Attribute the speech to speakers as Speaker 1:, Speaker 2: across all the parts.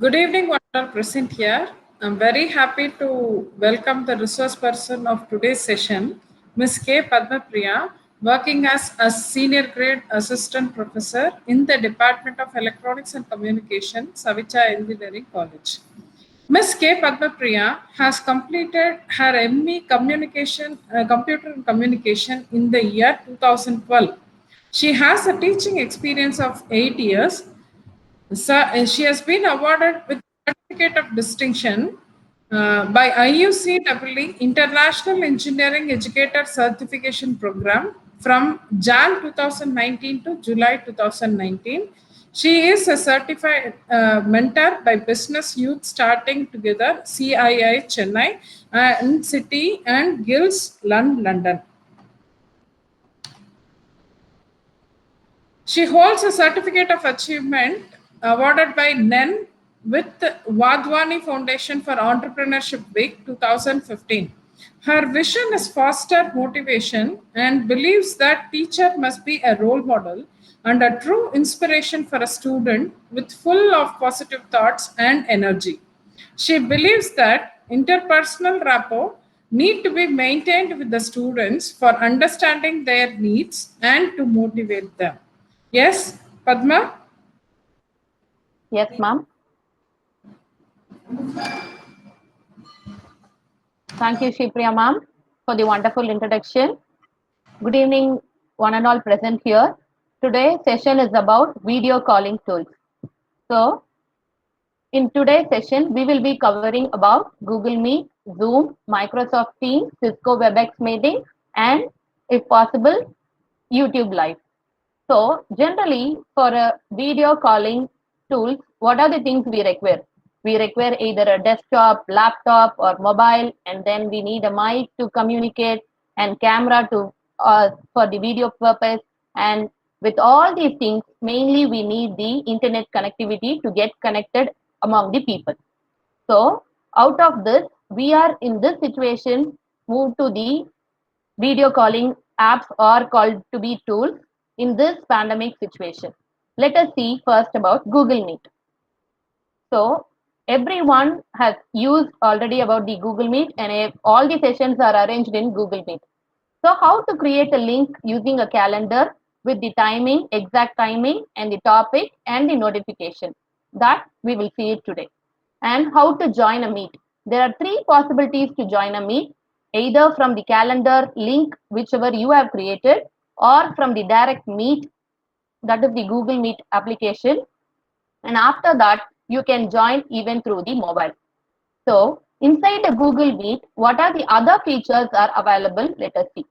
Speaker 1: Good evening, what are present here. I'm very happy to welcome the resource person of today's session, Ms. K. Padmapriya, working as a senior grade assistant professor in the Department of Electronics and Communication, Savicha Engineering College. Ms. K. Padmapriya has completed her ME Computer and Communication in the year 2012. She has a teaching experience of 8 years. She has been awarded with Certificate of Distinction by IUCEE International Engineering Educator Certification Program from Jan 2019 to July 2019. She is a certified mentor by Business Youth Starting Together, CII Chennai, and City and Guilds London. She holds a certificate of achievement awarded by NEN with Wadhwani Foundation for Entrepreneurship Week 2015. Her vision is foster motivation and believes that teacher must be a role model and a true inspiration for a student with full of positive thoughts and energy. She believes that interpersonal rapport need to be maintained with the students for understanding their needs and to motivate them. Yes, Padma?
Speaker 2: Yes, ma'am. Thank you, Shipriya ma'am, for the wonderful introduction. Good evening, one and all present here. Today's session is about video calling tools. So, in today's session, we will be covering about Google Meet, Zoom, Microsoft Teams, Cisco WebEx meeting, and if possible, YouTube Live. So, generally, for a video calling tools, what are the things we require? We require either a desktop, laptop, or mobile, and then we need a mic to communicate and camera to for the video purpose. And with all these things, mainly we need the internet connectivity to get connected among the people. So, out of this, we are in this situation move to the video calling apps are called to be tools in this pandemic situation. Let us see first about Google Meet. So everyone has used already about the Google Meet and all the sessions are arranged in Google Meet. So how to create a link using a calendar with the timing, exact timing and the topic and the notification, that we will see it today. And how to join a meet. There are three possibilities to join a meet, either from the calendar link, whichever you have created, or from the direct meet, that is the Google Meet application. And after that, you can join even through the mobile. So inside the Google Meet, what are the other features are available? Let us see.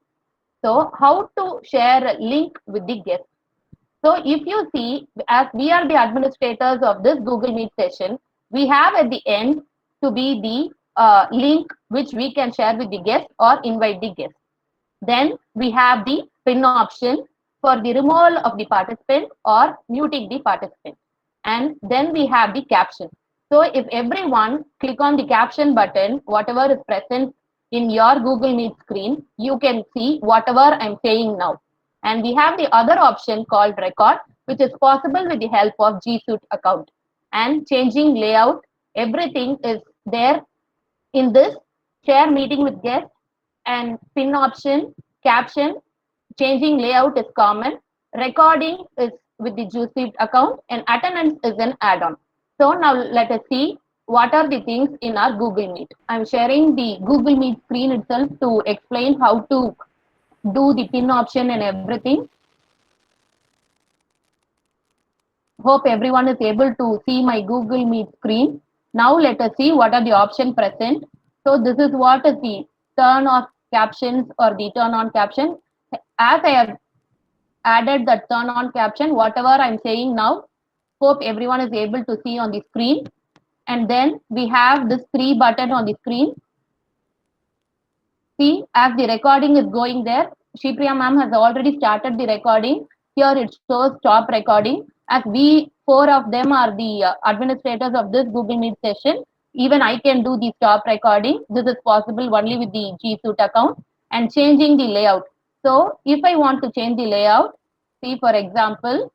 Speaker 2: So how to share a link with the guest. So if you see, as we are the administrators of this Google Meet session, we have at the end to be the link which we can share with the guest or invite the guest. Then we have the pin option for the removal of the participant or muting the participant. And then we have the caption. So if everyone click on the caption button, whatever is present in your Google Meet screen, you can see whatever I'm saying now. And we have the other option called record, which is possible with the help of G Suite account. And changing layout, everything is there in this share meeting with guests, and pin option, caption, changing layout is common, recording is with the G Suite account, and attendance is an add-on. So now let us see what are the things in our Google Meet. I'm sharing the Google Meet screen itself to explain how to do the pin option and everything. Hope everyone is able to see my Google Meet screen. Now let us see what are the options present. So this is what is the turn off captions or the turn on caption. As I have added the turn on caption, whatever I'm saying now, hope everyone is able to see on the screen. And then we have this 3 button on the screen. See, as the recording is going there, Shipriya ma'am has already started the recording. Here it shows stop recording. As we 4 of them are the administrators of this Google Meet session, even I can do the stop recording. This is possible only with the G Suite account, and changing the layout. So if I want to change the layout, see for example,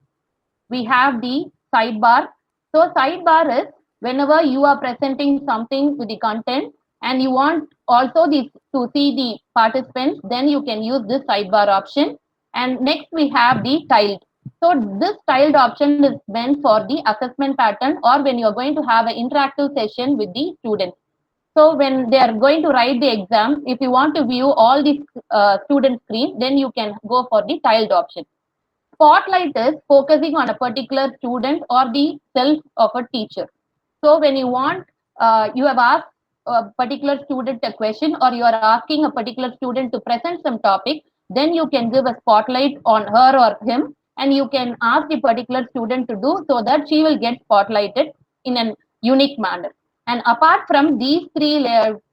Speaker 2: we have the sidebar. So sidebar is whenever you are presenting something with the content and you want also to see the participants, then you can use this sidebar option. And next we have the tiled. So this tiled option is meant for the assessment pattern, or when you're going to have an interactive session with the students. So when they are going to write the exam, if you want to view all the student screen, then you can go for the tiled option. Spotlight is focusing on a particular student or the self of a teacher. So when you want, you have asked a particular student a question, or you are asking a particular student to present some topic, then you can give a spotlight on her or him, and you can ask the particular student to do so that she will get spotlighted in a unique manner. And apart from these three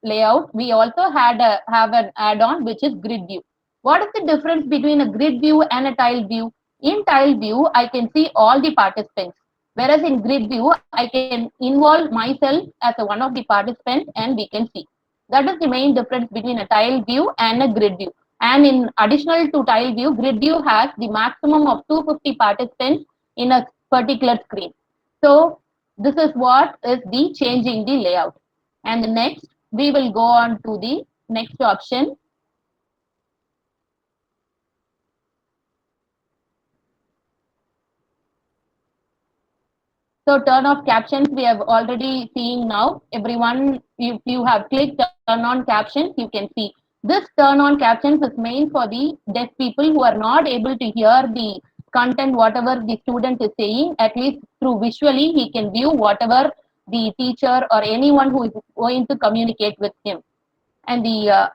Speaker 2: layout, we also have an add-on which is grid view. What is the difference between a grid view and a tile view? In tile view, I can see all the participants. Whereas in grid view, I can involve myself as one of the participants and we can see. That is the main difference between a tile view and a grid view. And in additional to tile view, grid view has the maximum of 250 participants in a particular screen. So this is what is the changing the layout. And the next, we will go on to the next option. So turn off captions, we have already seen now. Everyone, if you have clicked turn on captions, you can see. This turn on captions is main for the deaf people who are not able to hear the content, whatever the student is saying. At least through visually, he can view whatever the teacher or anyone who is going to communicate with him. And the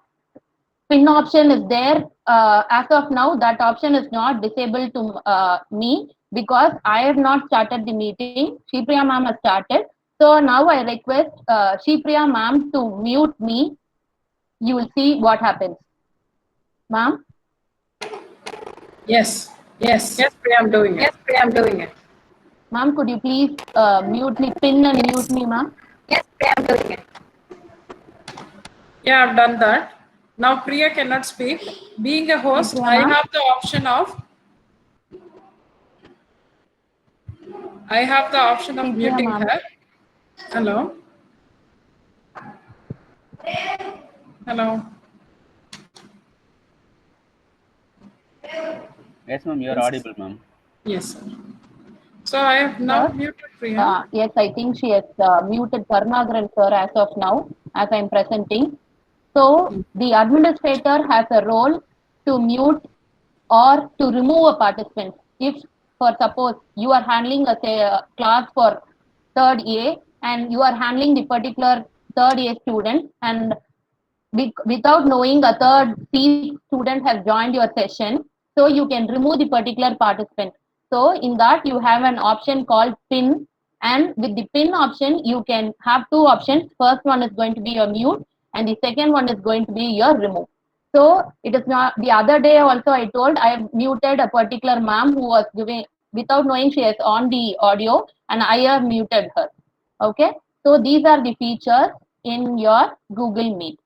Speaker 2: pin option is there. As of now, that option is not disabled to me because I have not started the meeting. Shripriya ma'am has started. So now I request Shripriya ma'am to mute me. You will see what happens. Ma'am?
Speaker 1: Yes, Priya, I'm doing it.
Speaker 2: Ma'am, could you please mute me, pin and mute me, ma'am?
Speaker 3: Yes, Priya, I'm doing it.
Speaker 1: Yeah, I've done that. Now Priya cannot speak. Being a host,
Speaker 2: Priya,
Speaker 1: I
Speaker 2: ma'am?
Speaker 1: have the option of
Speaker 2: Shripriya,
Speaker 1: muting
Speaker 2: ma'am.
Speaker 1: her. Hello. Hello.
Speaker 4: Yes, ma'am, you are audible, ma'am.
Speaker 1: Yes, sir. So I have now
Speaker 2: Sir?
Speaker 1: muted Priya.
Speaker 2: Yes, I think she has muted Karnagaran sir as of now, as I'm presenting. So the administrator has a role to mute or to remove a participant. If, for suppose, you are handling a class for third A and you are handling the particular third A student, and without knowing a third C student has joined your session, so you can remove the particular participant. So in that you have an option called pin, and with the pin option you can have two options. First one is going to be your mute and the second one is going to be your remove. So it is not, the other day also I told I have muted a particular ma'am who was giving, without knowing she is on the audio, and I have muted her. Okay, so these are the features in your Google Meet.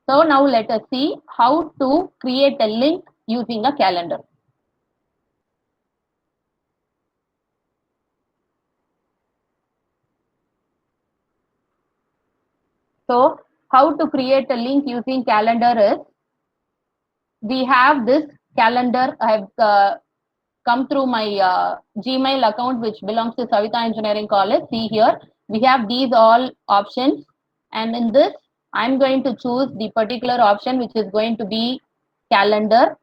Speaker 2: So now let us see how to create a link using a calendar. So how to create a link using calendar is, we have this calendar. I have come through my Gmail account which belongs to Savita Engineering College. See here, we have these all options, and in this I'm going to choose the particular option which is going to be calendar.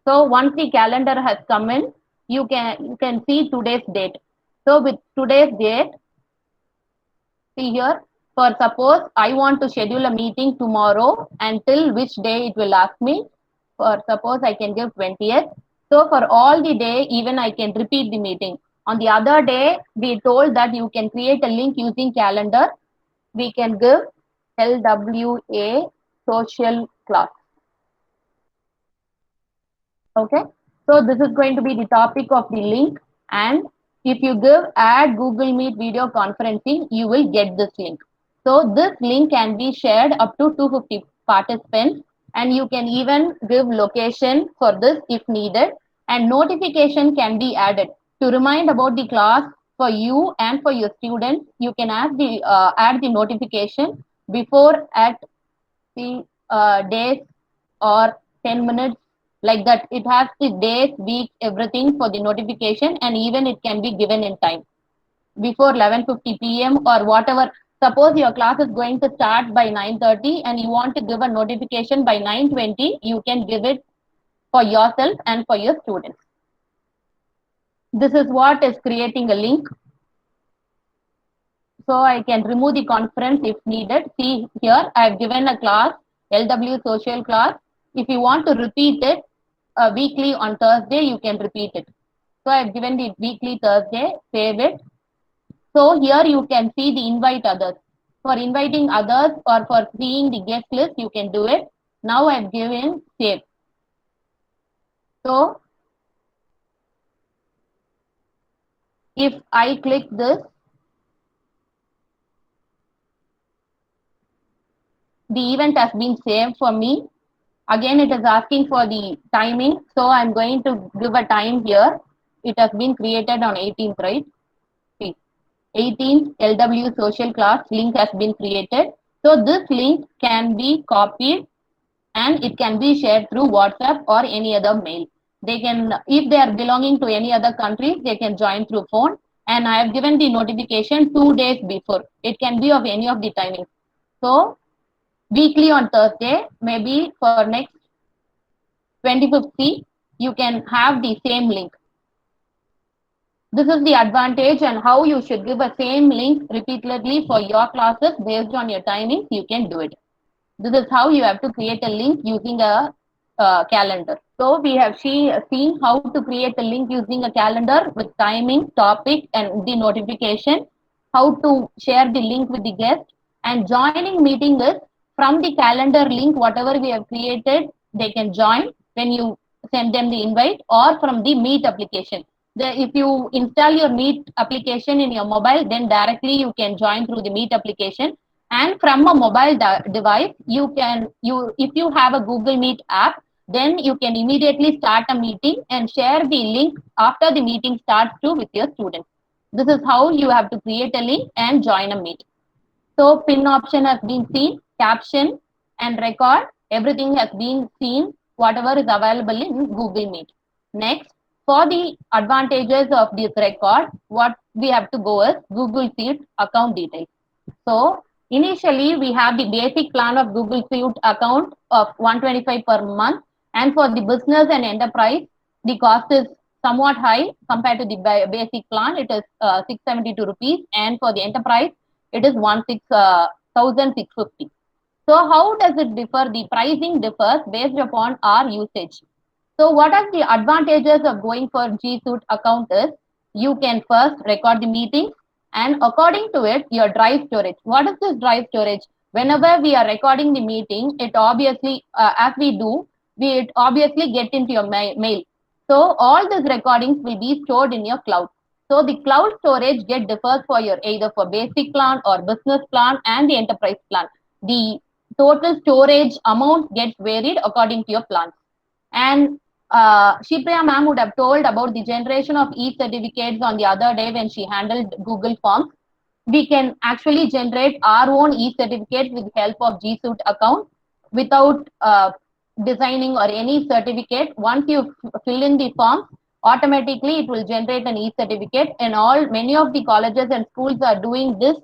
Speaker 2: So once the calendar has come in, you can see today's date. So with today's date, see here, for suppose I want to schedule a meeting tomorrow, until which day it will ask me. For suppose I can give 20th. So for all the day, even I can repeat the meeting. On the other day, we told that you can create a link using calendar. We can give LWA social class. Okay, so this is going to be the topic of the link, and if you give add Google Meet video conferencing, you will get this link. So this link can be shared up to 250 participants, and you can even give location for this if needed, and notification can be added to remind about the class for you and for your students. You can add the notification before at the days or 10 minutes, like that. It has the days, week, everything for the notification, and even it can be given in time before 11:50 p.m. or whatever. Suppose your class is going to start by 9:30 and you want to give a notification by 9:20, you can give it for yourself and for your students. This is what is creating a link. So I can remove the conference if needed. See here, I have given a class, LW social class. If you want to repeat it weekly on Thursday, you can repeat it. So I have given the weekly Thursday, save it. So here you can see the invite others. For inviting others or for seeing the guest list, you can do it. Now I have given save. So if I click this, the event has been saved for me. Again, it is asking for the timing. So I'm going to give a time here. It has been created on 18th, right? See, 18th LW social class link has been created. So this link can be copied and it can be shared through WhatsApp or any other mail. They can, if they are belonging to any other countries, they can join through phone. And I have given the notification 2 days before. It can be of any of the timings. So weekly on Thursday, maybe for next 25th C, you can have the same link. This is the advantage and how you should give a same link repeatedly for your classes based on your timings. You can do it. This is how you have to create a link using a calendar. So we have seen how to create a link using a calendar with timing, topic, and the notification. How to share the link with the guest, and joining meeting is from the calendar link. Whatever we have created, they can join when you send them the invite, or from the Meet application. If you install your Meet application in your mobile, then directly you can join through the Meet application. And from a mobile device, if you have a Google Meet app, then you can immediately start a meeting and share the link after the meeting starts too with your students. This is how you have to create a link and join a meet. So pin option has been seen, caption and record, everything has been seen, whatever is available in Google Meet. Next, for the advantages of this record, what we have to go is Google Sheet account details. So initially we have the basic plan of Google Sheet account of 125 per month, and for the business and enterprise, the cost is somewhat high compared to the basic plan. It is 672 rupees, and for the enterprise, it is 1650. So how does it differ? The pricing differs based upon our usage. So what are the advantages of going for G Suite account is, you can first record the meeting, and according to it, your drive storage. What is this drive storage? Whenever we are recording the meeting, it obviously, as we do, it obviously get into your mail. So all these recordings will be stored in your cloud. So the cloud storage differs for your either for basic plan or business plan and the enterprise plan. The total storage amount gets varied according to your plans. And Shipriya ma'am would have told about the generation of e-certificates on the other day when she handled Google Forms. We can actually generate our own e-certificates with the help of G Suite account without designing or any certificate. Once you fill in the forms, automatically it will generate an e-certificate, and many of the colleges and schools are doing this.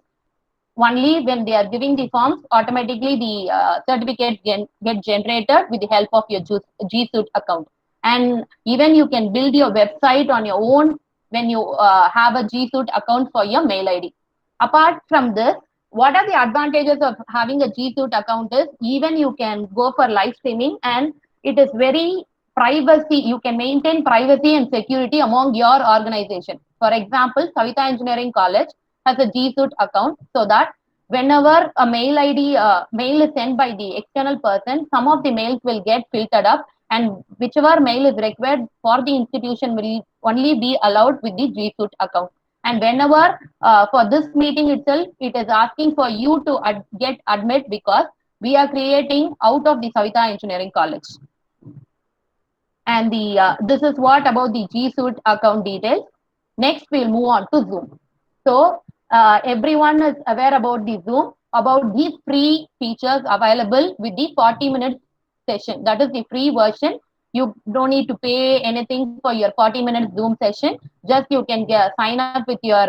Speaker 2: Only when they are giving the forms, automatically the certificate get generated with the help of your G Suite account. And even you can build your website on your own when you have a G Suite account for your mail ID. Apart from this, what are the advantages of having a G Suite account is, even you can go for live streaming, and it is very privacy. You can maintain privacy and security among your organization. For example, Savita Engineering College has a G Suite account, so that whenever a mail ID mail is sent by the external person, some of the mails will get filtered up, and whichever mail is required for the institution will only be allowed with the G Suite account. And whenever for this meeting itself, it is asking for you to get admit, because we are creating out of the Savita Engineering College. And this is what about the G Suite account details. Next, we'll move on to Zoom. So everyone is aware about the Zoom, about these free features available with the 40-minute session. That is the free version. You don't need to pay anything for your 40-minute Zoom session. Just you can sign up with your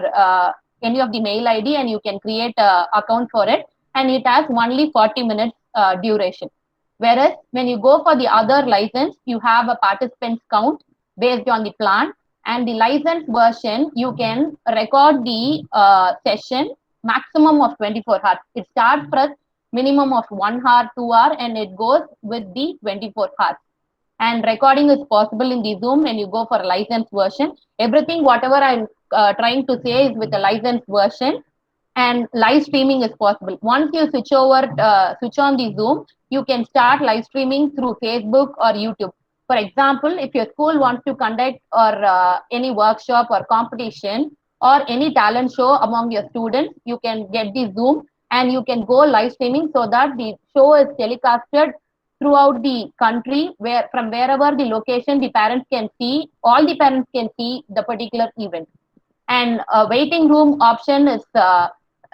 Speaker 2: any of the mail ID and you can create an account for it. And it has only 40 minutes duration. Whereas when you go for the other license, you have a participants count based on the plan, and the license version, you can record the session maximum of 24 hours. It starts from minimum of 1 hour, 2 hour, and it goes with the 24 hours. And recording is possible in the Zoom when you go for a licensed version. Everything, whatever I'm trying to say is with a licensed version, and live streaming is possible. Once you switch on the Zoom, you can start live streaming through Facebook or YouTube. For example, if your school wants to conduct or any workshop or competition or any talent show among your students, you can get the Zoom and you can go live streaming so that the show is telecasted throughout the country, where from wherever the location the parents can see, all the parents can see the particular event. And a waiting room option is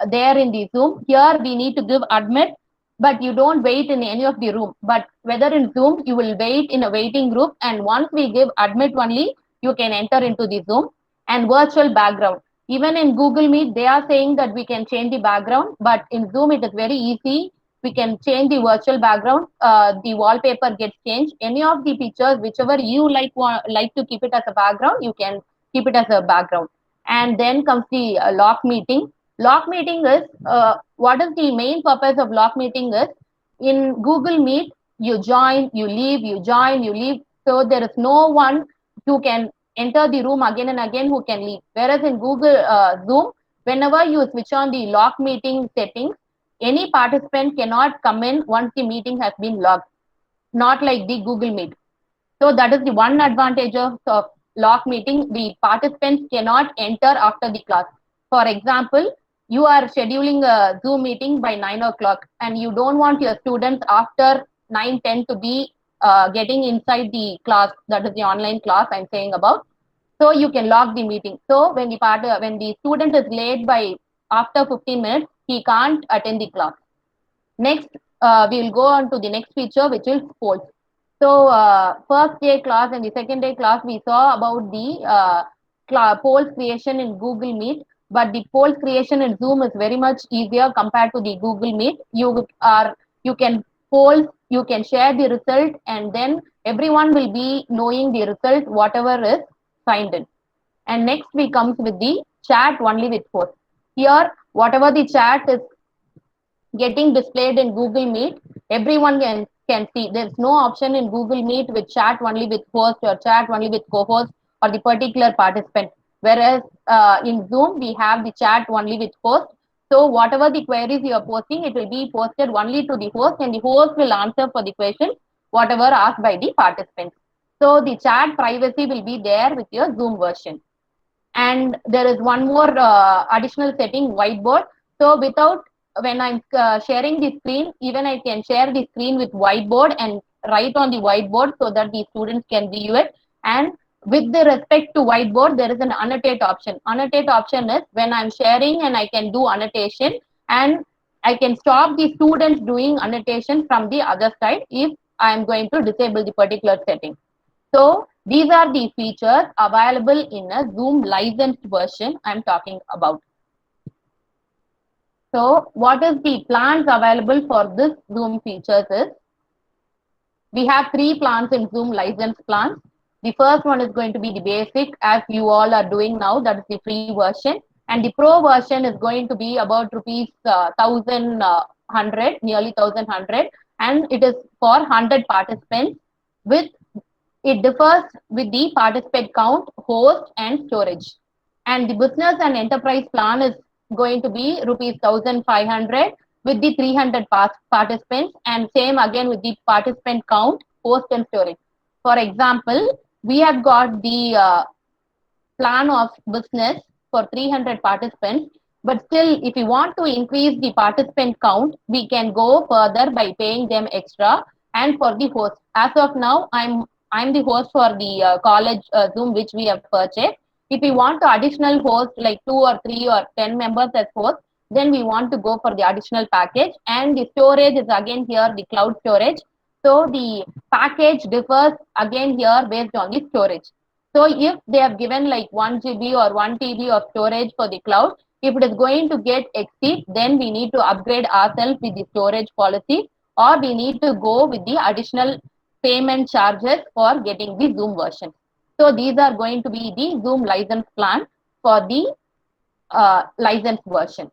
Speaker 2: there in the Zoom. Here we need to give admit, but you don't wait in any of the room. But whether in Zoom, you will wait in a waiting group, and once we give admit only, you can enter into the Zoom. And virtual background. Even in Google Meet, they are saying that we can change the background, but in Zoom, it is very easy. We can change the virtual background. The wallpaper gets changed. Any of the pictures, whichever you like to keep it as a background, you can keep it as a background. And then comes the lock meeting. Lock meeting is what is the main purpose of lock meeting is in Google Meet, you join, you leave, you join, you leave. So there is no one who can enter the room again and again who can leave. Whereas in Google Zoom, whenever you switch on the lock meeting settings, any participant cannot come in once the meeting has been logged, not like the Google Meet. So that is the one advantage of lock meeting. The participants cannot enter after the class. For example, you are scheduling a Zoom meeting by 9 o'clock and you don't want your students after 9:10 to be getting inside the class. That is the online class I'm saying about. So you can lock the meeting. So when the student is late by after 15 minutes, he can't attend the class. Next, we will go on to the next feature, which is polls. So first day class and the second day class, we saw about the polls creation in Google Meet, but the polls creation in Zoom is very much easier compared to the Google Meet. You can poll, you can share the result, and then everyone will be knowing the result, whatever is signed in. And next we comes with the chat only with host. Here, whatever the chat is getting displayed in Google Meet, everyone can see. There's no option in Google Meet with chat only with host or chat only with co-host or the particular participant. Whereas in Zoom, we have the chat only with host. So whatever the queries you are posting, it will be posted only to the host, and the host will answer for the question, whatever asked by the participants. So the chat privacy will be there with your Zoom version. And there is one more additional setting, whiteboard. So when I'm sharing the screen, even I can share the screen with whiteboard and write on the whiteboard so that the students can view it. And with the respect to whiteboard, there is an annotate option. Annotate option is when I'm sharing and I can do annotation, and I can stop the students doing annotation from the other side if I'm going to disable the particular setting. So these are the features available in a Zoom licensed version I'm talking about. So what is the plans available for this Zoom features is, we have 3 plans in Zoom license plans. The first one is going to be the basic, as you all are doing now, that is the free version. And the pro version is going to be about rupees 1,100, nearly 1,100. And it is for 100 participants. It differs with the participant count, host, and storage. And the business and enterprise plan is going to be rupees 1,500 with the 300 participants, and same again with the participant count, host, and storage. For example, we have got the plan of business for 300 participants. But still, if you want to increase the participant count, we can go further by paying them extra. And for the host, as of now, I'm the host for the college Zoom which we have purchased. If we want to additional host like 2 or 3 or 10 members as host, then we want to go for the additional package. And the storage is again here the cloud storage. So the package differs again here based on the storage. So if they have given like 1 GB or 1 TB of storage for the cloud, if it is going to get exceed, then we need to upgrade ourselves with the storage policy, or we need to go with the additional payment charges for getting the Zoom version. So these are going to be the Zoom license plan for the license version.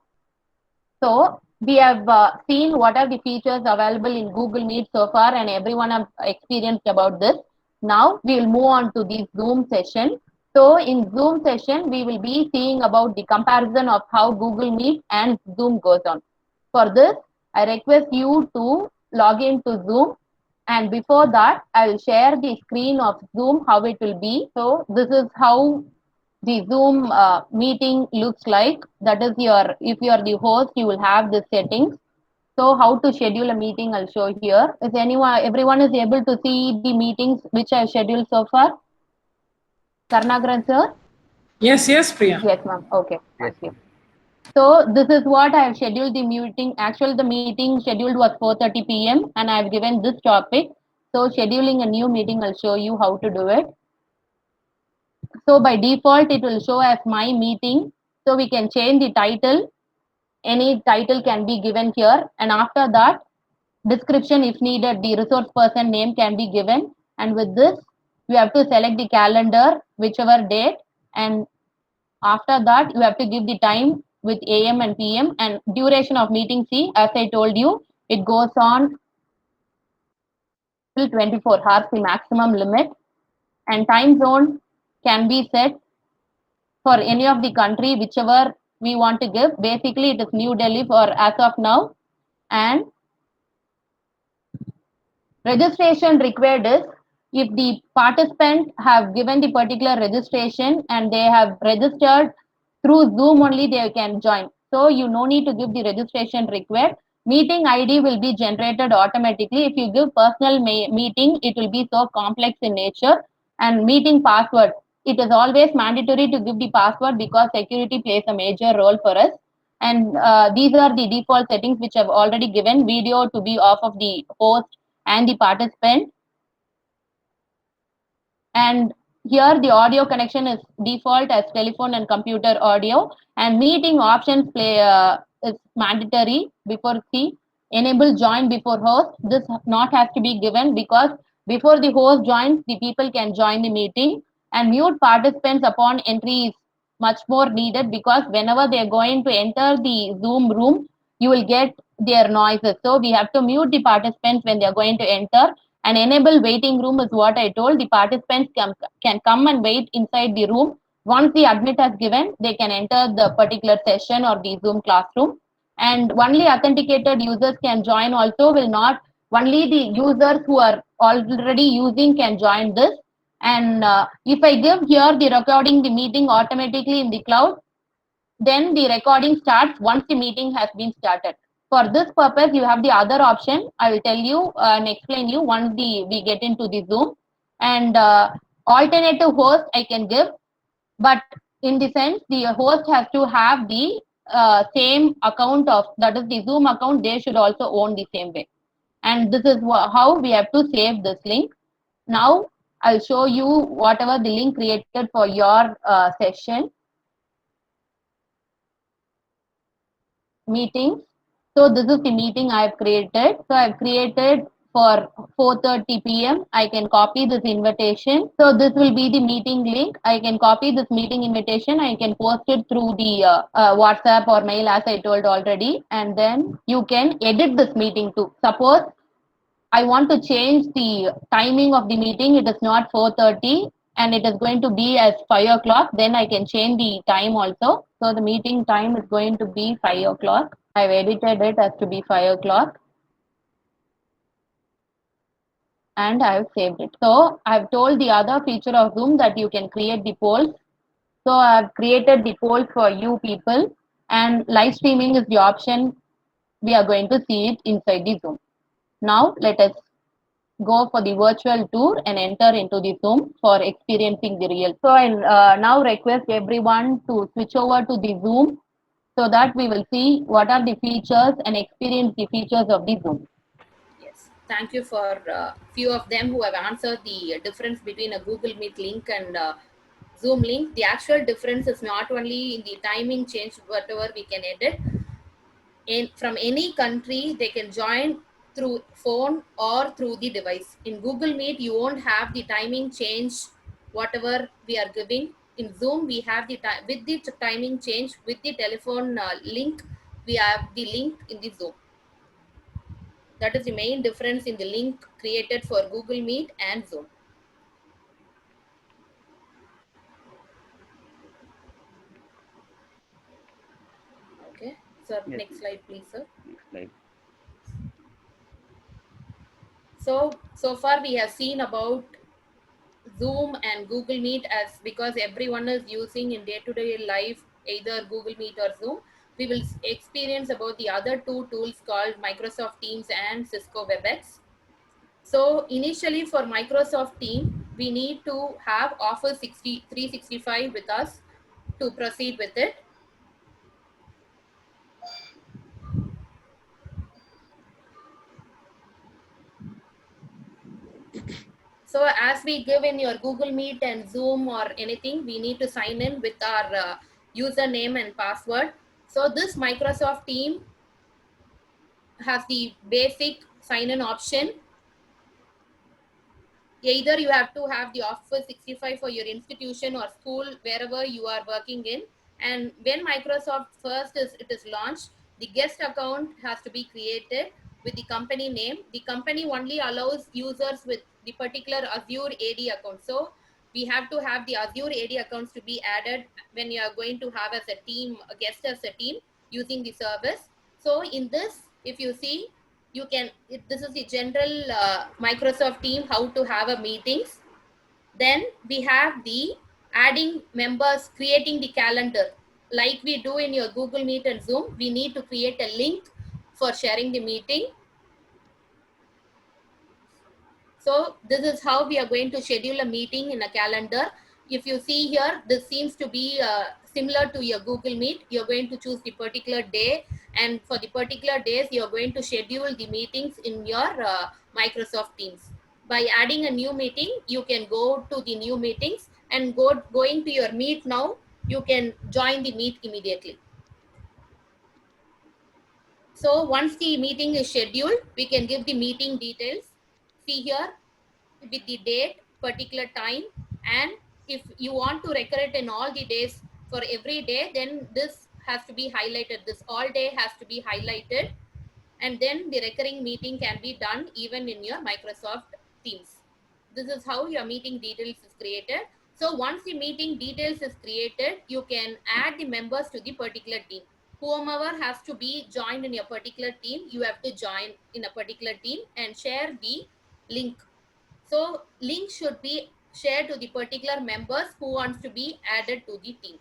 Speaker 2: So we have seen what are the features available in Google Meet so far, and everyone have experienced about this. Now we will move on to the Zoom session. So in Zoom session, we will be seeing about the comparison of how Google Meet and Zoom goes on. For this, I request you to log into Zoom, and before that, I will share the screen of Zoom, how it will be. So this is how the Zoom meeting looks like. That is your, if you are the host, you will have the settings. So how to schedule a meeting, I'll show here. Is everyone is able to see the meetings which I have scheduled so far? Karnagaran sir?
Speaker 1: Yes, Priya.
Speaker 2: Yes, ma'am. Okay,
Speaker 4: Yes,
Speaker 2: thank you.
Speaker 4: ma'am.
Speaker 2: So this is what I have scheduled the meeting. Actually, the meeting scheduled was 4:30 p.m. and I have given this topic. So scheduling a new meeting, I'll show you how to do it. So by default, it will show as my meeting. So we can change the title. Any title can be given here. And after that, description if needed, the resource person name can be given. And with this, you have to select the calendar, whichever date. And after that, you have to give the time with AM and PM and duration of meeting. See, as I told you, it goes on till 24 hours, the maximum limit. And time zone can be set for any of the country, whichever we want to give. Basically, it is New Delhi for as of now. And registration required is if the participant have given the particular registration and they have registered through Zoom only, they can join. So you no need to give the registration required. Meeting ID will be generated automatically. If you give personal meeting, it will be so complex in nature. And meeting password, it is always mandatory to give the password because security plays a major role for us. And these are the default settings which I've already given. Video to be off of the host and the participant. And here the audio connection is default as telephone and computer audio, and meeting options play is mandatory. Before C, enable join before host. This not has to be given because before the host joins, the people can join the meeting. And mute participants upon entry is much more needed because whenever they are going to enter the Zoom room, you will get their noises. So we have to mute the participants when they are going to enter. And enable waiting room is what I told. The participants can come and wait inside the room. Once the admit has given, they can enter the particular session or the Zoom classroom. And only authenticated users can join also, will not, only the users who are already using can join this. And if I give here the recording the meeting automatically in the cloud, then the recording starts once the meeting has been started. For this purpose, you have the other option. I will tell you and explain you once we get into the Zoom. And alternative host I can give, but in the sense the host has to have the same account of, that is the Zoom account, they should also own the same way. And this is how we have to save this link. Now I'll show you whatever the link created for your session. Meetings. So this is the meeting I have created. So I have created for 4:30 p.m. I can copy this invitation. So this will be the meeting link. I can copy this meeting invitation. I can post it through the WhatsApp or mail as I told already. And then you can edit this meeting too. Suppose I want to change the timing of the meeting. It is not 4:30 and it is going to be as 5 o'clock. Then I can change the time also. So the meeting time is going to be 5 o'clock. I've edited it as to be 5 o'clock. And I've saved it. So I've told the other feature of Zoom that you can create the polls. So I've created the poll for you people. and live streaming is the option. We are going to see it inside the Zoom. Now let us go for the virtual tour and enter into the Zoom for experiencing the real. So I now request everyone to switch over to the Zoom so that we will see what are the features and experience the features of the Zoom.
Speaker 3: Yes, thank you for few of them who have answered the difference between a Google Meet link and Zoom link. The actual difference is not only in the timing change, whatever we can edit. From any country, they can join through phone or through the device. In Google Meet, you won't have the timing change, whatever we are giving. In Zoom, we have the time with the timing change with the telephone link. We have the link in the Zoom. That is the main difference in the link created for Google Meet and Zoom. Okay, sir,
Speaker 4: Yes.
Speaker 3: next slide, please, sir.
Speaker 4: Next slide.
Speaker 3: So far we have seen about Zoom and Google Meet as because everyone is using in day-to-day life either Google Meet or Zoom. We will experience about the other two tools called Microsoft Teams and Cisco WebEx. So initially for Microsoft Teams, we need to have Office 365 with us to proceed with it. So as we give in your Google Meet and Zoom or anything, we need to sign in with our username and password. So this Microsoft team has the basic sign in option. Either you have to have the Office 65 for your institution or school, wherever you are working in. And when Microsoft first it is launched, the guest account has to be created with the company name. The company only allows users with the particular Azure AD account. So we have to have the Azure AD accounts to be added when you are going to have as a team, a guest as a team using the service. So in this, if you see, you can, this is the general Microsoft team, how to have a meetings. Then we have the adding members, creating the calendar. Like we do in your Google Meet and Zoom, we need to create a link for sharing the meeting. So this is how we are going to schedule a meeting in a calendar. If you see here, this seems to be similar to your Google Meet. You're going to choose the particular day, and for the particular days, you're going to schedule the meetings in your Microsoft Teams. By adding a new meeting, you can go to the new meetings, and going to your Meet now, you can join the Meet immediately. So once the meeting is scheduled, we can give the meeting details. See here, with the date, particular time, and if you want to record it in all the days for every day, then this has to be highlighted. This all day has to be highlighted, and then the recurring meeting can be done even in your Microsoft Teams. This is how your meeting details is created. So once the meeting details is created, you can add the members to the particular team. Whomever has to be joined in your particular team, you have to join in a particular team and share the link. So link should be shared to the particular members who wants to be added to the team.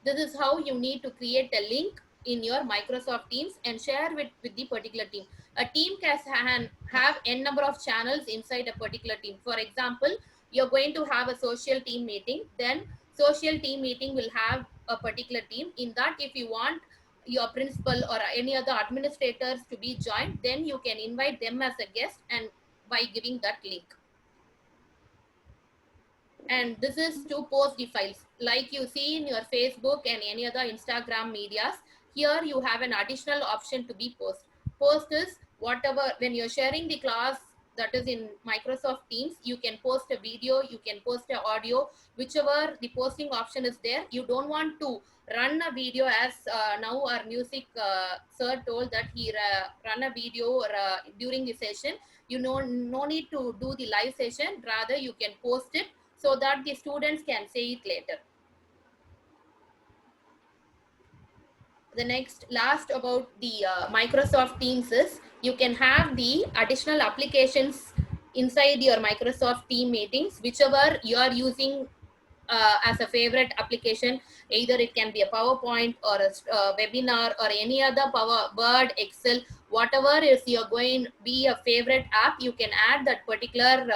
Speaker 3: This is how you need to create a link in your Microsoft Teams and share with the particular team. A team can have n number of channels inside a particular team. For example, you're going to have a social team meeting, then social team meeting will have a particular team. In that, if you want your principal or any other administrators to be joined, then you can invite them as a guest and by giving that link. And this is to post the files like you see in your Facebook and any other Instagram medias. Here you have an additional option to be post is whatever, when you're sharing the class that is in Microsoft Teams, you can post a video, you can post an audio, whichever the posting option is there. You don't want to run a video as now our music sir told that he run a video during the session. You know, no need to do the live session, rather you can post it so that the students can see it later. The last about the Microsoft Teams is you can have the additional applications inside your Microsoft Team meetings, whichever you are using as a favorite application. Either it can be a PowerPoint or a webinar or any other Word, Excel, whatever is you're going to be a favorite app, you can add that particular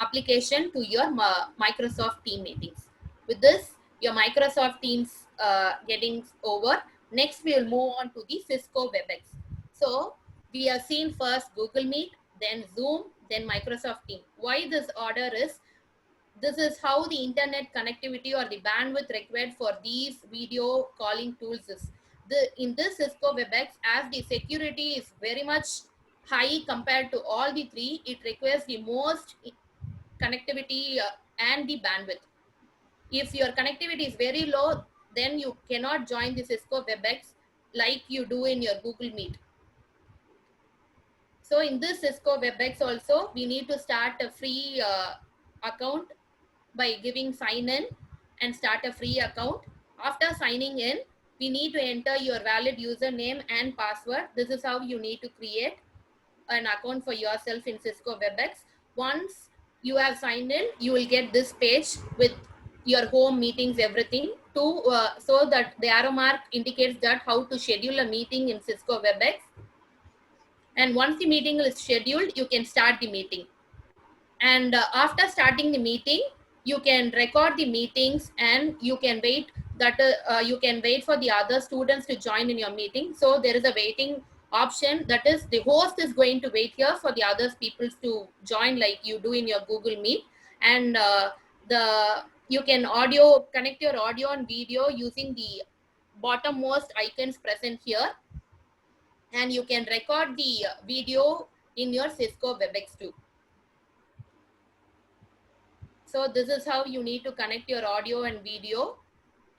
Speaker 3: application to your Microsoft Team meetings. With this, your Microsoft Teams getting over. Next, we will move on to the Cisco WebEx. So we have seen first Google Meet, then Zoom, then Microsoft Team. Why this order is, this is how the internet connectivity or the bandwidth required for these video calling tools is. In this Cisco WebEx, as the security is very much high compared to all the three, it requires the most connectivity and the bandwidth. If your connectivity is very low, then you cannot join the Cisco WebEx like you do in your Google Meet. So in this Cisco WebEx also, we need to start a free account by giving sign in and start a free account. After signing in, we need to enter your valid username and password. This is how you need to create an account for yourself in Cisco WebEx. Once you have signed in, you will get this page with your home meetings, everything, to so that the arrow mark indicates that how to schedule a meeting in Cisco WebEx. And once the meeting is scheduled, you can start the meeting. And after starting the meeting, you can record the meetings and you can wait that you can wait for the other students to join in your meeting. So there is a waiting option, that is the host is going to wait here for the other people to join like you do in your Google Meet. And you can connect your audio and video using the bottommost icons present here, and you can record the video in your Cisco WebEx too. So this is how you need to connect your audio and video.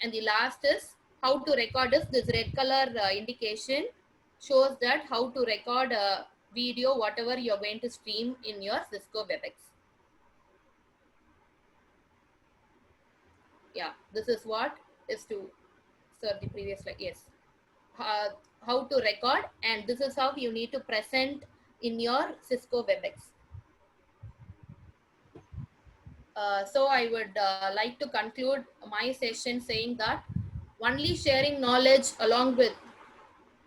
Speaker 3: And the last is how to record is this red color indication shows that how to record a video, whatever you're going to stream in your Cisco WebEx. Yeah, this is what is to serve the previous slide. Yes. How to record, and this is how you need to present in your Cisco WebEx. So I would like to conclude my session saying that only sharing knowledge along with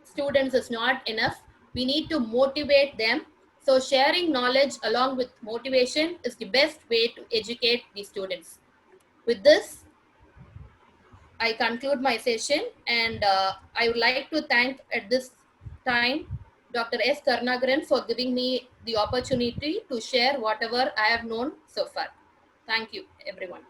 Speaker 3: students is not enough. We need to motivate them. So sharing knowledge along with motivation is the best way to educate the students. With this, I conclude my session, and I would like to thank at this time Dr. S. Karnagaran for giving me the opportunity to share whatever I have known so far. Thank you, everyone.